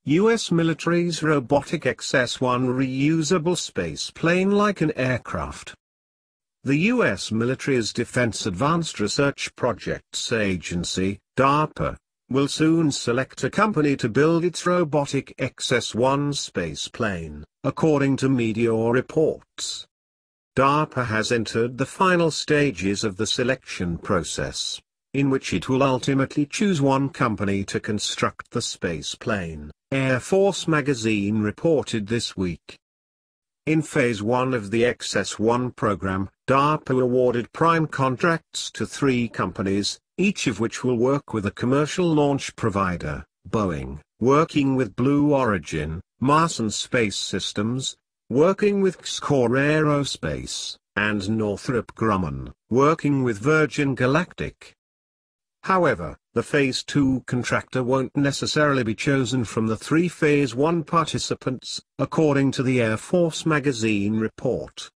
U.S. military's robotic XS-1 reusable spaceplane like an aircraft. The U.S. military's Defense Advanced Research Projects Agency, DARPA, will soon select a company to build its robotic XS-1 spaceplane, according to media reports. DARPA has entered the final stages of the selection process, in which it will ultimately choose one company to construct the spaceplane, Air Force magazine reported this week. In Phase 1 of the XS-1 program, DARPA awarded prime contracts to 3 companies, each of which will work with a commercial launch provider, Boeing, working with Blue Origin, Masten Space Systems, working with XCOR Aerospace, and Northrop Grumman, working with Virgin Galactic. However, the Phase 2 contractor won't necessarily be chosen from the 3 Phase 1 participants, according to the Air Force magazine report.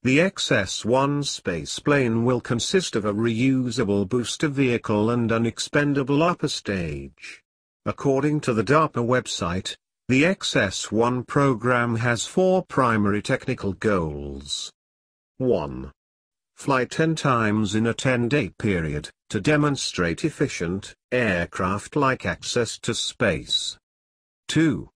The XS-1 spaceplane will consist of a reusable booster vehicle and an expendable upper stage. According to the DARPA website, the XS-1 program has 4 primary technical goals. 1. Fly 10 times in a 10-day period, to demonstrate efficient, aircraft-like access to space. 2.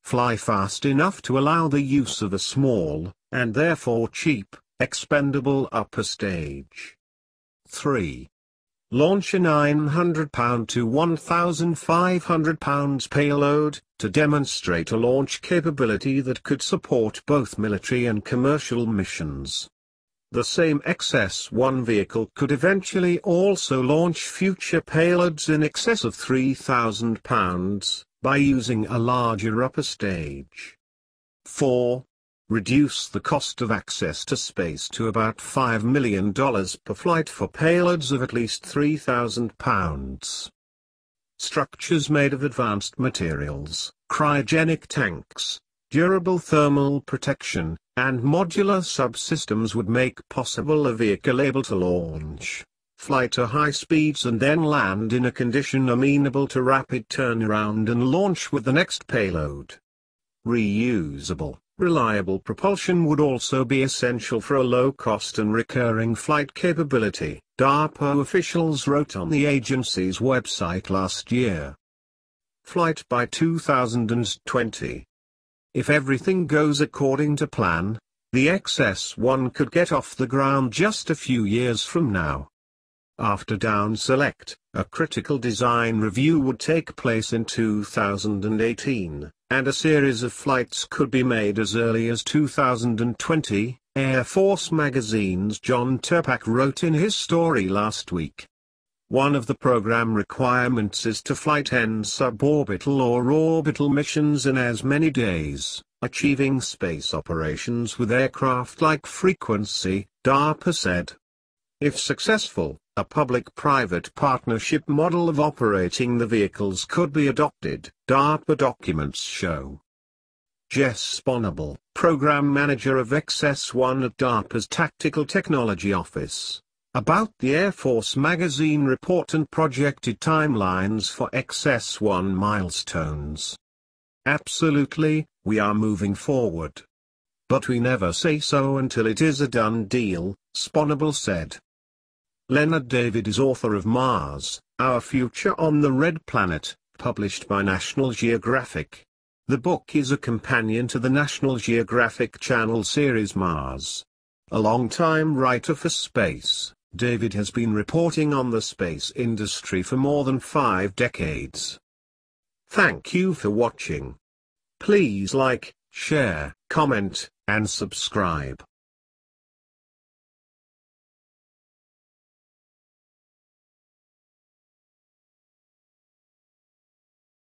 Fly fast enough to allow the use of a small, and therefore cheap, expendable upper stage. 3. Launch a 900-pound to 1,500-pound payload, to demonstrate a launch capability that could support both military and commercial missions. The same XS-1 vehicle could eventually also launch future payloads in excess of 3,000 pounds, by using a larger upper stage. 4. Reduce the cost of access to space to about $5 million per flight for payloads of at least 3,000 pounds. Structures made of advanced materials, cryogenic tanks, durable thermal protection, and modular subsystems would make possible a vehicle able to launch, fly to high speeds and then land in a condition amenable to rapid turnaround and launch with the next payload. Reusable, reliable propulsion would also be essential for a low-cost and recurring flight capability, DARPA officials wrote on the agency's website last year. Flight by 2020. If everything goes according to plan, the XS-1 could get off the ground just a few years from now. After down select, a critical design review would take place in 2018, and a series of flights could be made as early as 2020, Air Force magazine's John Terpak wrote in his story last week. One of the program requirements is to fly 10 suborbital or orbital missions in as many days, achieving space operations with aircraft-like frequency, DARPA said. If successful, a public-private partnership model of operating the vehicles could be adopted, DARPA documents show. Jess Sponable, program manager of XS-1 at DARPA's Tactical Technology Office, about the Air Force magazine report and projected timelines for XS-1 milestones. Absolutely, we are moving forward. But we never say so until it is a done deal, Sponable said. Leonard David is author of Mars, Our Future on the Red Planet, published by National Geographic. The book is a companion to the National Geographic Channel series Mars. A long-time writer for space, David has been reporting on the space industry for more than 5 decades. Thank you for watching. Please like, share, comment, and subscribe.